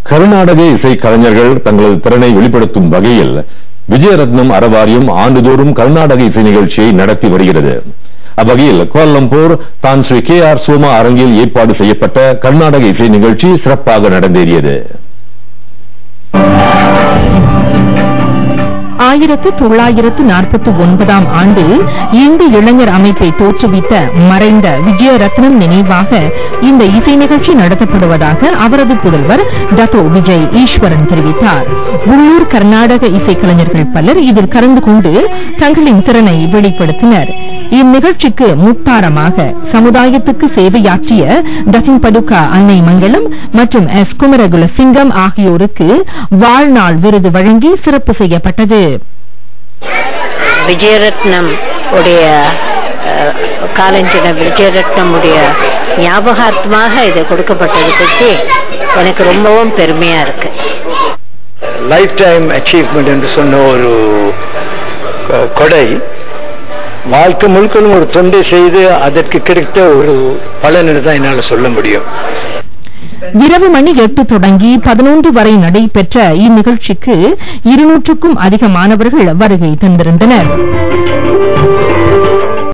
கர்நாடக இசை கலைஞர்கள் தங்களது திறனை வெளிப்படுத்தும் வகையில் விஜயரத்னம் அறவாரியம் ஆண்டுதோறும் கர்நாடக இசை நிகழ்ச்சியை நடத்தி வருகிறது. அவ்வகையில் கோலம்பூர் தான் ஸ்ரீ KR சோமா அரங்கில் ஏற்பாடு செய்யப்பட்ட கர்நாடக இசை நிகழ்ச்சி சிறப்பாக நடந்தேறியது. 1949 ஆண்டு இந்து இளைஞர் அமைப்பை தோற்றுவித்த மறைந்த விஜயரத்னம் நினைவாக இந்த இசை நிகழ்ச்சி நடத்தப்படுவதாக அவரது புதல்வர் டத்தோ விஜய் ஈஸ்வரன் தெரிவித்தார். உள்ளூர் கர்நாடக இசைக்கலைஞர்கள் பலர் இதில் கலந்து கொண்டு தங்களின் திறனை வெளிப்படுத்தினர். இந்நிகழ்ச்சிக்கு முத்தாரமாக சமுதாயத்துக்கு சேவையாற்றிய தசிங் படுகா அன்னை மங்கலம் மற்றும் எஸ் குமரகுல சிங்கம் ஆகியோருக்கு வாழ்நாள் விருது வழங்கி சிறப்பு செய்யப்பட்டது. விஜயரத்னம் உடைய காலஞ்சன விஜயரத்னம் உடைய ஞாபகார்த்தமாக இது கொடுக்கப்பட்டது பற்றி எனக்கு ரொம்பவும் பெருமையா இருக்கு. லைஃப் டைம் அச்சீவ்மெண்ட் என்று சொன்ன ஒரு கொடை, வாழ்க்கை முழுக்களும் ஒரு தொண்டை செய்து அதற்கு கிடைத்த ஒரு பலன் தான் என்னால் சொல்ல முடியும். இரவு மணி 8 தொடங்கி 11 வரை நடைபெற்ற இந்நிகழ்ச்சிக்கு 200க்கும் அதிகமானவர்கள் வருகை தந்திருந்தனர்.